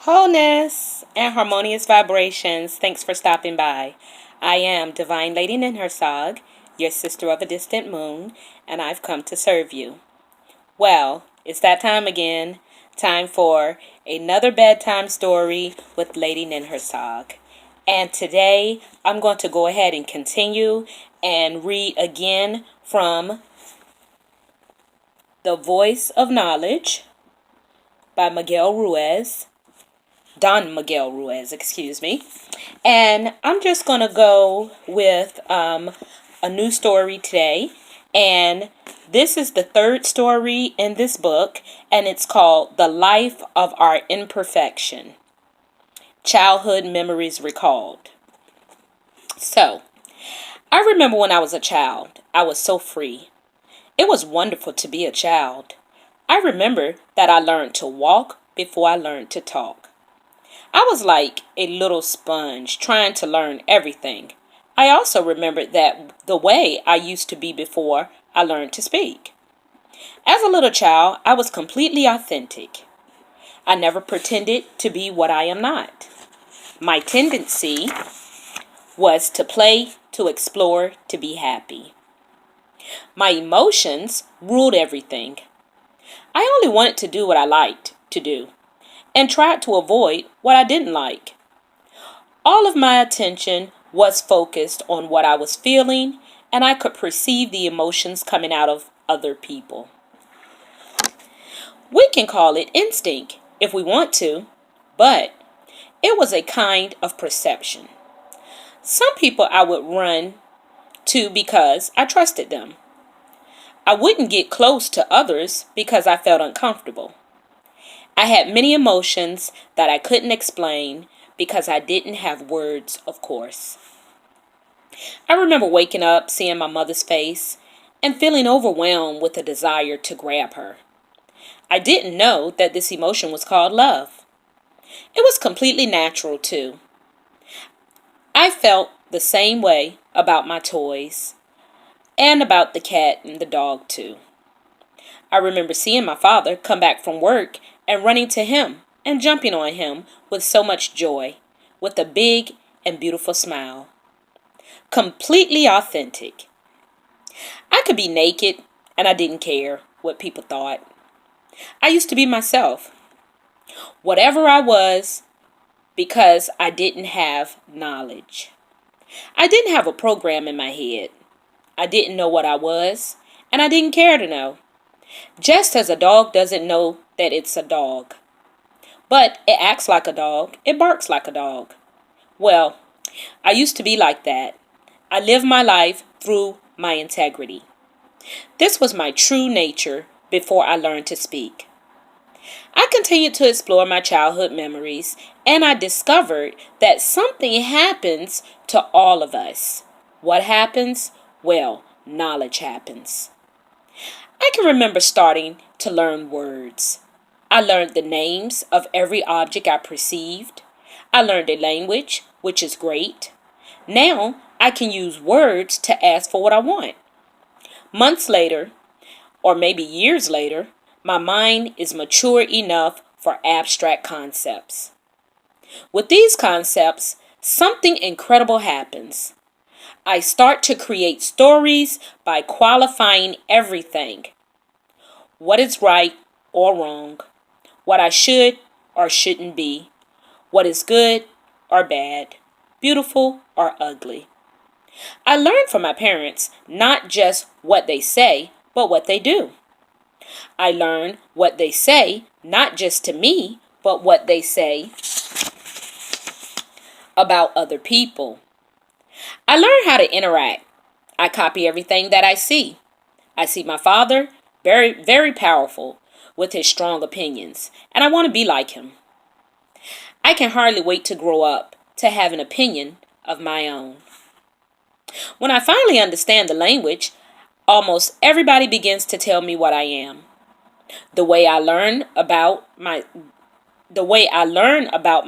Wholeness and harmonious vibrations. Thanks for stopping by. I am Divine Lady Ninhursag, your sister of a distant moon, and I've come to serve you. Well, it's that time again. Time for another bedtime story with Lady Ninhursag. And today I'm going to go ahead and continue and read again from The Voice of Knowledge by Ruiz. Don Miguel Ruiz, excuse me. And I'm just going to go with a new story today. And this is the third story in this book, and it's called The Life of Our Imperfection. Childhood Memories Recalled. So, I remember when I was a child, I was so free. It was wonderful to be a child. I remember that I learned to walk before I learned to talk. I was like a little sponge trying to learn everything. I also remembered that the way I used to be before I learned to speak. As a little child, I was completely authentic. I never pretended to be what I am not. My tendency was to play, to explore, to be happy. My emotions ruled everything. I only wanted to do what I liked to do, and tried to avoid what I didn't like. All of my attention was focused on what I was feeling, and I could perceive the emotions coming out of other people. We can call it instinct if we want to, but it was a kind of perception. Some people I would run to because I trusted them. I wouldn't get close to others because I felt uncomfortable. I had many emotions that I couldn't explain because I didn't have words, of course. I remember waking up, seeing my mother's face, and feeling overwhelmed with a desire to grab her. I didn't know that this emotion was called love. It was completely natural, too. I felt the same way about my toys, and about the cat and the dog, too. I remember seeing my father come back from work and running to him and jumping on him with so much joy, with a big and beautiful smile. Completely authentic. I could be naked and I didn't care what people thought. I used to be myself. Whatever I was, because I didn't have knowledge. I didn't have a program in my head. I didn't know what I was, and I didn't care to know. Just as a dog doesn't know that it's a dog. But it acts like a dog. It barks like a dog. Well, I used to be like that. I lived my life through my integrity. This was my true nature before I learned to speak. I continued to explore my childhood memories, and I discovered that something happens to all of us. What happens? Well, knowledge happens. I can remember starting to learn words. I learned the names of every object I perceived. I learned a language, which is great. Now I can use words to ask for what I want. Months later, or maybe years later, my mind is mature enough for abstract concepts. With these concepts, something incredible happens. I start to create stories by qualifying everything. What is right or wrong. What I should or shouldn't be. What is good or bad. Beautiful or ugly. I learned from my parents not just what they say, but what they do. I learn what they say, not just to me, but what they say about other people. I learn how to interact. I copy everything that I see. I see my father, very, very powerful, with his strong opinions, and I want to be like him. I can hardly wait to grow up, to have an opinion of my own. When I finally understand the language, almost everybody begins to tell me what I am. The way I learn about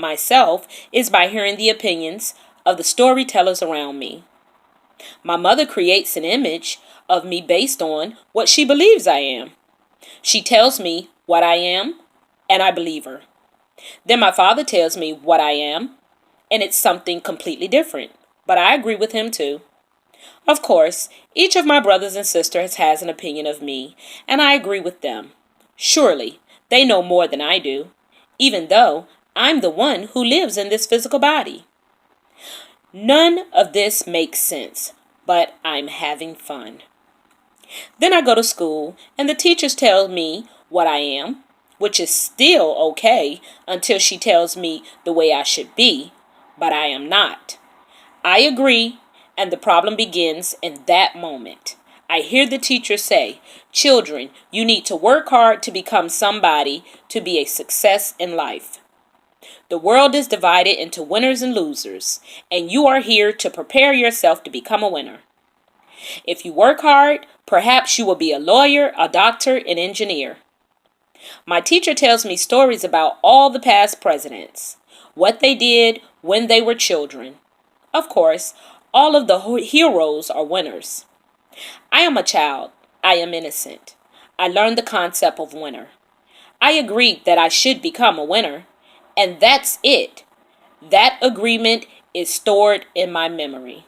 myself is by hearing the opinions of the storytellers around me. My mother creates an image of me based on what she believes I am. She tells me what I am, and I believe her. Then my father tells me what I am, and it's something completely different. But I agree with him too. Of course, each of my brothers and sisters has an opinion of me, and I agree with them. Surely, they know more than I do, even though I'm the one who lives in this physical body. None of this makes sense, but I'm having fun. Then I go to school, and the teachers tell me what I am, which is still okay until she tells me the way I should be, but I am not. I agree, and the problem begins in that moment. I hear the teacher say, "Children, you need to work hard to become somebody, to be a success in life. The world is divided into winners and losers, and you are here to prepare yourself to become a winner. If you work hard, perhaps you will be a lawyer, a doctor, an engineer." My teacher tells me stories about all the past presidents, what they did when they were children. Of course, all of the heroes are winners. I am a child. I am innocent. I learned the concept of winner. I agreed that I should become a winner, and that's it. That agreement is stored in my memory.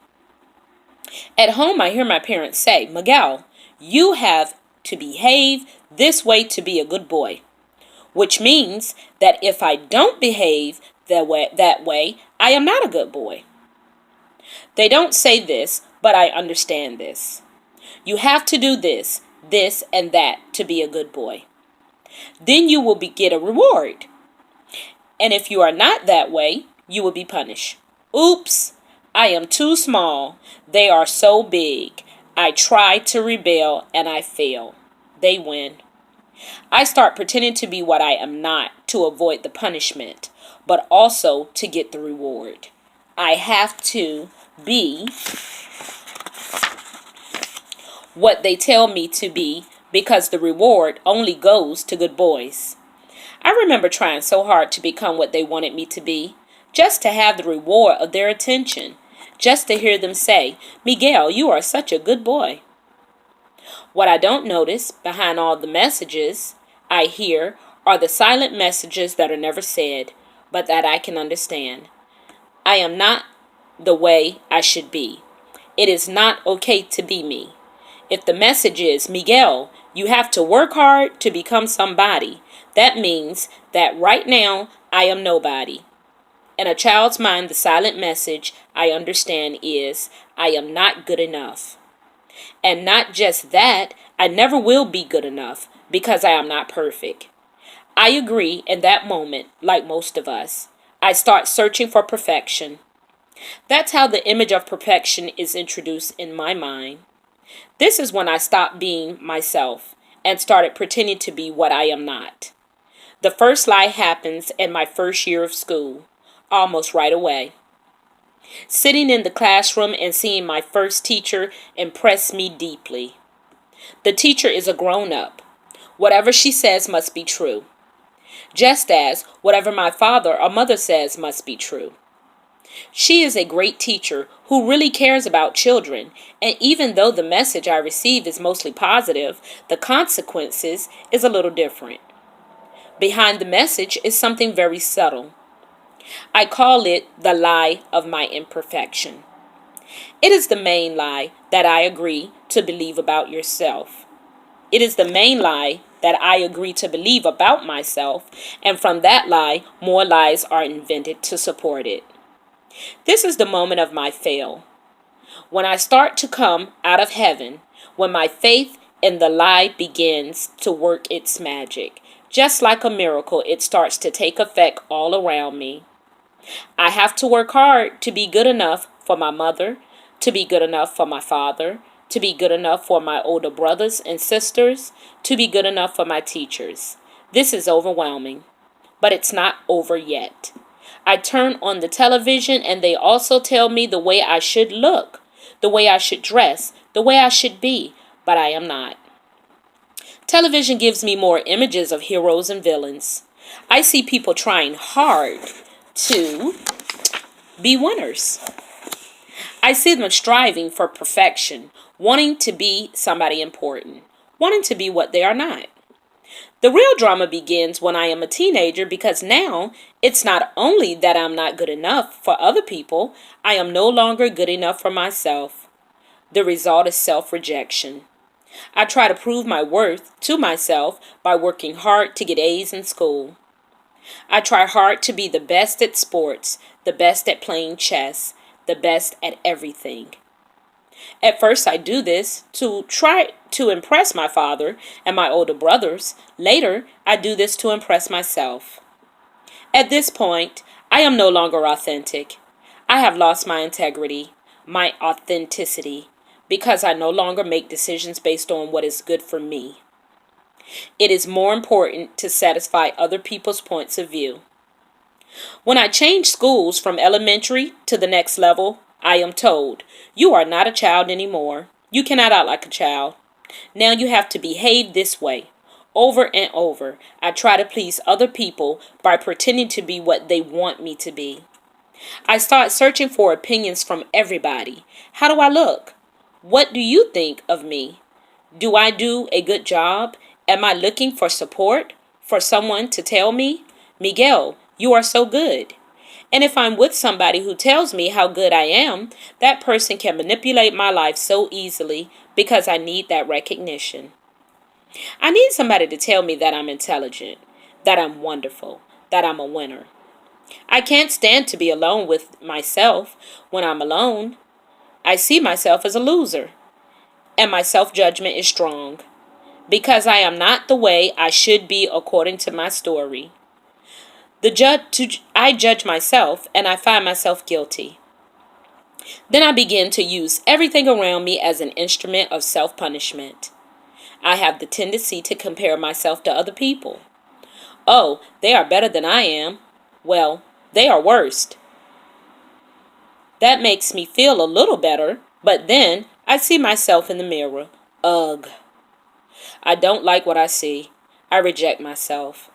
At home, I hear my parents say, "Miguel, you have to behave this way to be a good boy," which means that if I don't behave that way, I am not a good boy. They don't say this, but I understand this. You have to do this, and that to be a good boy. Then you will get a reward. And if you are not that way, you will be punished. Oops, I am too small. They are so big. I try to rebel and I fail. They win. I start pretending to be what I am not to avoid the punishment, but also to get the reward. I have to be what they tell me to be because the reward only goes to good boys. I remember trying so hard to become what they wanted me to be, just to have the reward of their attention, just to hear them say, "Miguel, you are such a good boy." What I don't notice behind all the messages I hear are the silent messages that are never said, but that I can understand. I am not the way I should be. It is not okay to be me. If the message is, "Miguel, you have to work hard to become somebody," that means that right now I am nobody. In a child's mind, the silent message I understand is, I am not good enough. And not just that, I never will be good enough because I am not perfect. I agree in that moment, like most of us. I start searching for perfection. That's how the image of perfection is introduced in my mind. This is when I stopped being myself and started pretending to be what I am not. The first lie happens in my first year of school, almost right away. Sitting in the classroom and seeing my first teacher impressed me deeply. The teacher is a grown-up. Whatever she says must be true, just as whatever my father or mother says must be true. She is a great teacher who really cares about children, and even though the message I receive is mostly positive, the consequences is a little different. Behind the message is something very subtle. I call it the lie of my imperfection. It is the main lie that I agree to believe about yourself. It is the main lie that I agree to believe about myself, and from that lie, more lies are invented to support it. This is the moment of my fail. When I start to come out of heaven, when my faith in the lie begins to work its magic. Just like a miracle, it starts to take effect all around me. I have to work hard to be good enough for my mother, to be good enough for my father, to be good enough for my older brothers and sisters, to be good enough for my teachers. This is overwhelming, but it's not over yet. I turn on the television and they also tell me the way I should look, the way I should dress, the way I should be, but I am not. Television gives me more images of heroes and villains. I see people trying hard to be winners. I see them striving for perfection, wanting to be somebody important, wanting to be what they are not. The real drama begins when I am a teenager because now it's not only that I'm not good enough for other people, I am no longer good enough for myself. The result is self-rejection. I try to prove my worth to myself by working hard to get A's in school. I try hard to be the best at sports, the best at playing chess, the best at everything. At first, I do this to try to impress my father and my older brothers. Later, I do this to impress myself. At this point, I am no longer authentic. I have lost my integrity, my authenticity, because I no longer make decisions based on what is good for me. It is more important to satisfy other people's points of view. When I change schools from elementary to the next level, I am told, you are not a child anymore. You cannot act like a child. Now you have to behave this way. Over and over, I try to please other people by pretending to be what they want me to be. I start searching for opinions from everybody. How do I look? What do you think of me? Do I do a good job? Am I looking for support? For someone to tell me, Miguel, you are so good. And if I'm with somebody who tells me how good I am, that person can manipulate my life so easily because I need that recognition. I need somebody to tell me that I'm intelligent, that I'm wonderful, that I'm a winner. I can't stand to be alone with myself. When I'm alone, I see myself as a loser, and my self-judgment is strong because I am not the way I should be according to my story. I judge myself and I find myself guilty. Then I begin to use everything around me as an instrument of self-punishment. I have the tendency to compare myself to other people. Oh, they are better than I am. Well, they are worse. That makes me feel a little better, but then I see myself in the mirror. Ugh. I don't like what I see. I reject myself.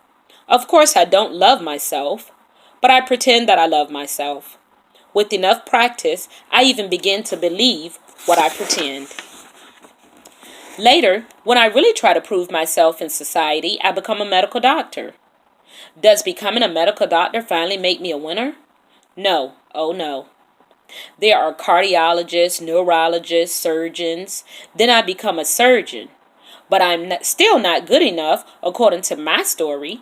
Of course, I don't love myself, but I pretend that I love myself. With enough practice, I even begin to believe what I pretend. Later, when I really try to prove myself in society, I become a medical doctor. Does becoming a medical doctor finally make me a winner? No. Oh no. There are cardiologists, neurologists, surgeons. Then I become a surgeon. But I'm still not good enough according to my story.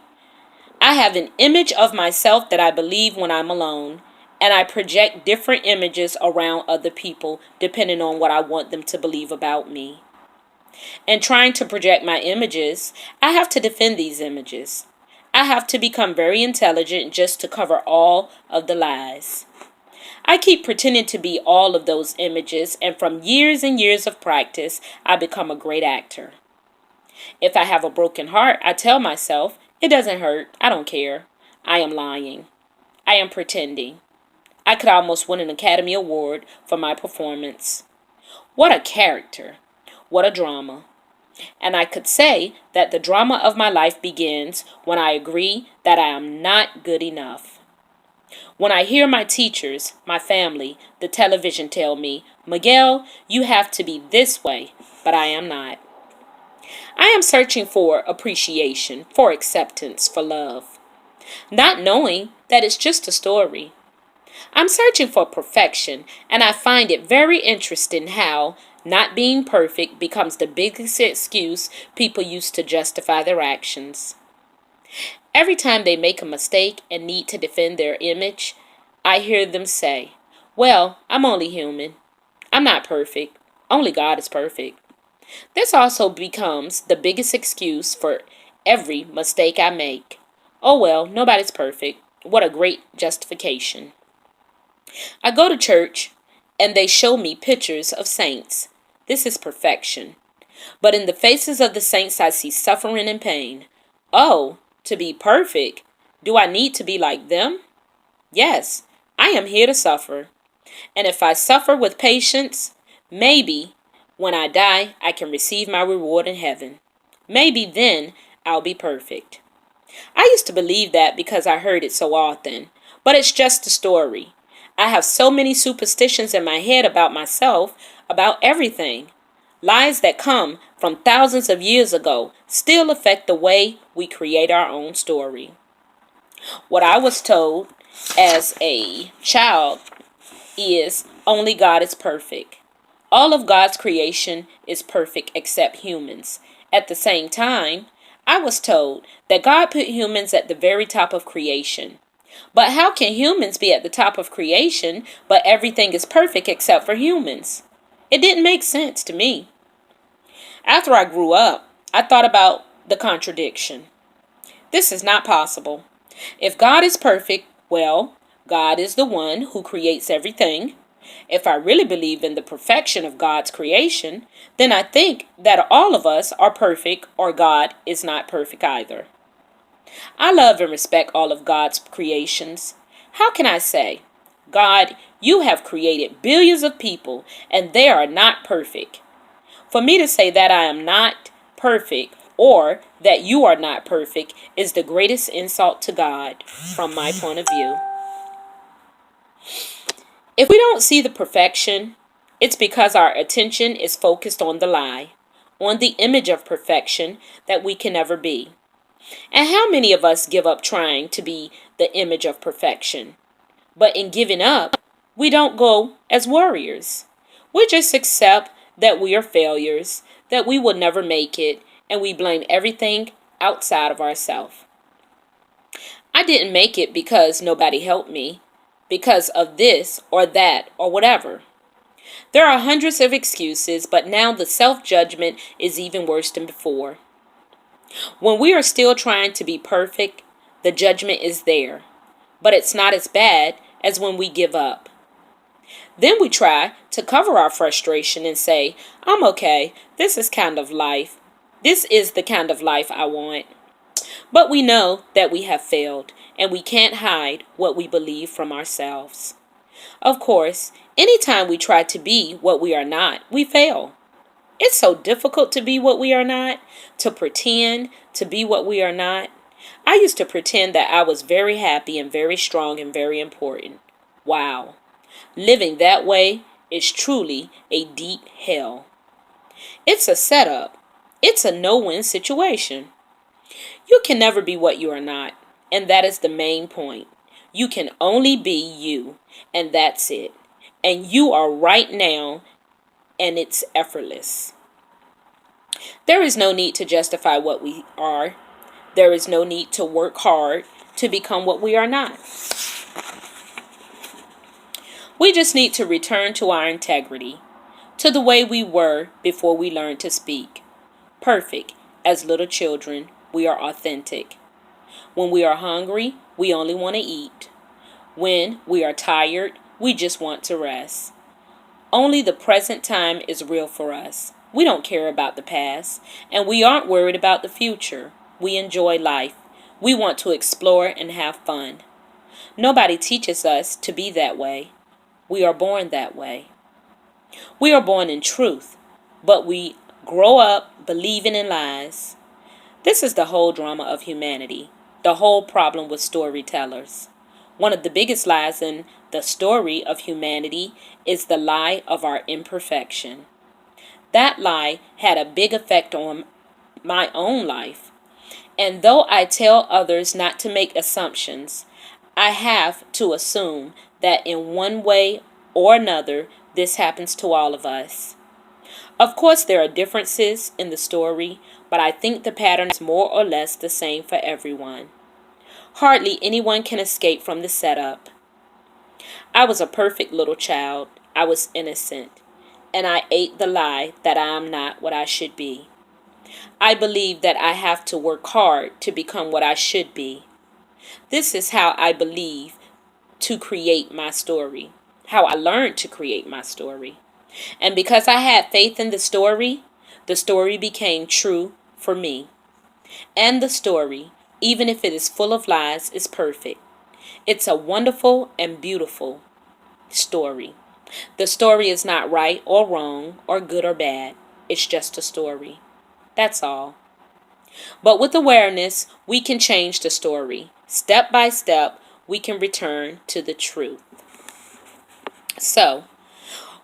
I have an image of myself that I believe when I'm alone, and I project different images around other people depending on what I want them to believe about me. And trying to project my images, I have to defend these images. I have to become very intelligent just to cover all of the lies. I keep pretending to be all of those images, and from years and years of practice, I become a great actor. If I have a broken heart, I tell myself, it doesn't hurt. I don't care. I am lying. I am pretending. I could almost win an Academy Award for my performance. What a character. What a drama. And I could say that the drama of my life begins when I agree that I am not good enough. When I hear my teachers, my family, the television tell me, Miguel, you have to be this way, but I am not. I am searching for appreciation, for acceptance, for love, not knowing that it's just a story. I'm searching for perfection, and I find it very interesting how not being perfect becomes the biggest excuse people use to justify their actions. Every time they make a mistake and need to defend their image, I hear them say, well, I'm only human. I'm not perfect. Only God is perfect. This also becomes the biggest excuse for every mistake I make. Oh well, nobody's perfect. What a great justification. I go to church and they show me pictures of saints. This is perfection. But in the faces of the saints I see suffering and pain. Oh, to be perfect, do I need to be like them? Yes, I am here to suffer. And if I suffer with patience, maybe when I die, I can receive my reward in heaven. Maybe then I'll be perfect. I used to believe that because I heard it so often, but it's just a story. I have so many superstitions in my head about myself, about everything. Lies that come from thousands of years ago still affect the way we create our own story. What I was told as a child is only God is perfect. All of God's creation is perfect except humans. At the same time, I was told that God put humans at the very top of creation. But how can humans be at the top of creation, but everything is perfect except for humans? It didn't make sense to me. After I grew up, I thought about the contradiction. This is not possible. If God is perfect, well, God is the one who creates everything. If I really believe in the perfection of God's creation, then I think that all of us are perfect, or God is not perfect either. I love and respect all of God's creations. How can I say, God, you have created billions of people and they are not perfect? For me to say that I am not perfect or that you are not perfect is the greatest insult to God from my point of view. If we don't see the perfection, it's because our attention is focused on the lie, on the image of perfection that we can never be. And how many of us give up trying to be the image of perfection? But in giving up, we don't go as warriors. We just accept that we are failures, that we will never make it, and we blame everything outside of ourselves. I didn't make it because nobody helped me, because of this or that or whatever. There are hundreds of excuses, but now the self-judgment is even worse than before. When we are still trying to be perfect, the judgment is there, but it's not as bad as when we give up. Then we try to cover our frustration and say, I'm okay, this is kind of life. This is the kind of life I want. But we know that we have failed, and we can't hide what we believe from ourselves. Of course, anytime we try to be what we are not, we fail. It's so difficult to be what we are not, to pretend to be what we are not. I used to pretend that I was very happy and very strong and very important. Wow. Living that way is truly a deep hell. It's a setup. It's a no-win situation. You can never be what you are not, and that is the main point. You can only be you, and that's it. And you are right now, and it's effortless. There is no need to justify what we are. There is no need to work hard to become what we are not. We just need to return to our integrity, to the way we were before we learned to speak. Perfect. As little children, we are authentic. When we are hungry, we only want to eat. When we are tired, we just want to rest. Only the present time is real for us. We don't care about the past, and we aren't worried about the future. We enjoy life. We want to explore and have fun. Nobody teaches us to be that way. We are born that way. We are born in truth, but we grow up believing in lies. This is the whole drama of humanity, the whole problem with storytellers. One of the biggest lies in the story of humanity is the lie of our imperfection. That lie had a big effect on my own life. And though I tell others not to make assumptions, I have to assume that in one way or another, this happens to all of us. Of course, there are differences in the story, but I think the pattern is more or less the same for everyone. Hardly anyone can escape from the setup. I was a perfect little child. I was innocent. And I ate the lie that I am not what I should be. I believe that I have to work hard to become what I should be. This is how I believe to create my story, how I learned to create my story. And because I had faith in the story became true for me. And the story, even if it is full of lies, is perfect. It's a wonderful and beautiful story. The story is not right or wrong or good or bad. It's just a story. That's all. But with awareness, we can change the story. Step by step, we can return to the truth. So,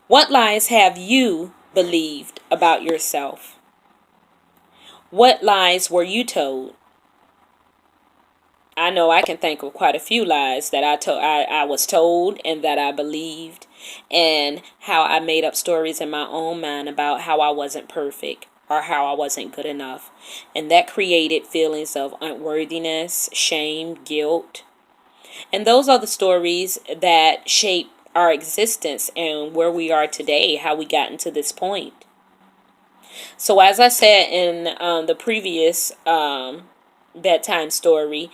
what lies have you believed about yourself? What lies were you told? I know I can think of quite a few lies that I was told and that I believed, and how I made up stories in my own mind about how I wasn't perfect or how I wasn't good enough. And that created feelings of unworthiness, shame, guilt. And those are the stories that shape our existence and where we are today, how we got into this point. So as I said in the previous bedtime story,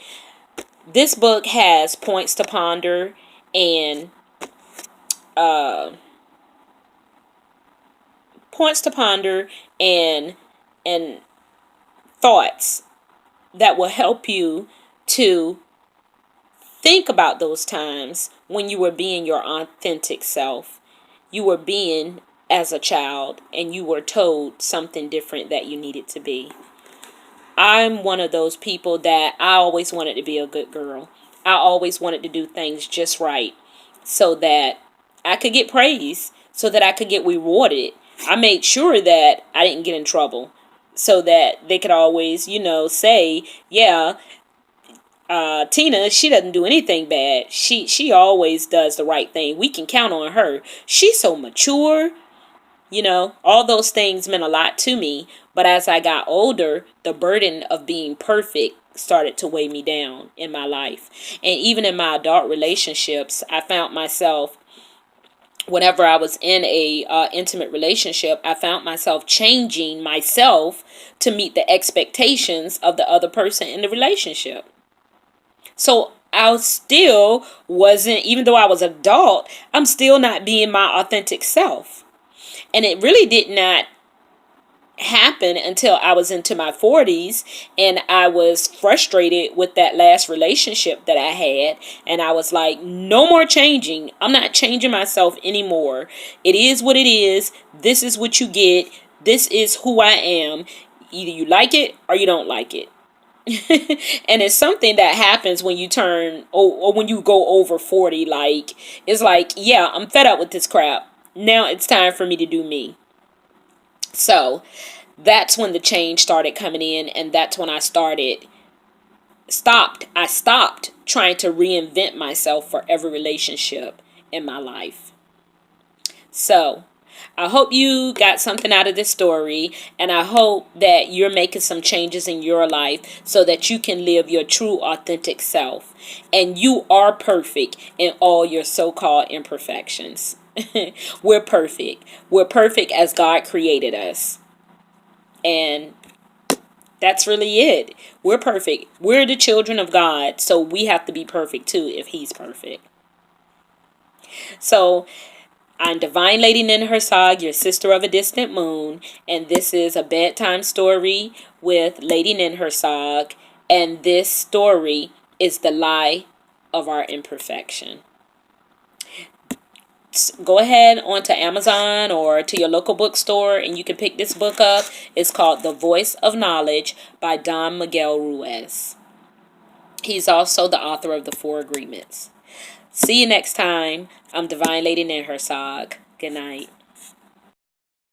this book has points to ponder and uh, points to ponder and thoughts that will help you to think about those times when you were being your authentic self. You were being as a child and you were told something different that you needed to be. I'm one of those people that I always wanted to be a good girl. I always wanted to do things just right so that I could get praise, so that I could get rewarded. I made sure that I didn't get in trouble so that they could always, say, yeah, Tina, she doesn't do anything bad. She always does the right thing. We can count on her. She's so mature. All those things meant a lot to me. But as I got older, the burden of being perfect started to weigh me down in my life. And even in my adult relationships, I found myself, whenever I was in a intimate relationship, I found myself changing myself to meet the expectations of the other person in the relationship. So I still wasn't, even though I was adult, I'm still not being my authentic self. And it really did not happen until I was into my 40s and I was frustrated with that last relationship that I had. And I was like, no more changing. I'm not changing myself anymore. It is what it is. This is what you get. This is who I am. Either you like it or you don't like it. And it's something that happens when you turn or when you go over 40. Like, it's like, yeah, I'm fed up with this crap. Now it's time for me to do me. So that's when the change started coming in, and that's when I stopped trying to reinvent myself for every relationship in my life. So I hope you got something out of this story, and I hope that you're making some changes in your life so that you can live your true authentic self. And you are perfect in all your so-called imperfections. We're perfect. We're perfect as God created us. And that's really it. We're perfect. We're the children of God, so we have to be perfect too if He's perfect. So I'm Divine Lady Nin Hersag, your sister of a distant moon, and this is a bedtime story with Lady Nin Hersag, and this story is the Lie of Our Imperfection. Go ahead onto Amazon or to your local bookstore and you can pick this book up. It's called The Voice of Knowledge by Don Miguel Ruiz. He's also the author of The Four Agreements. See you next time. I'm Divine Lady Nin Hersag. Good night.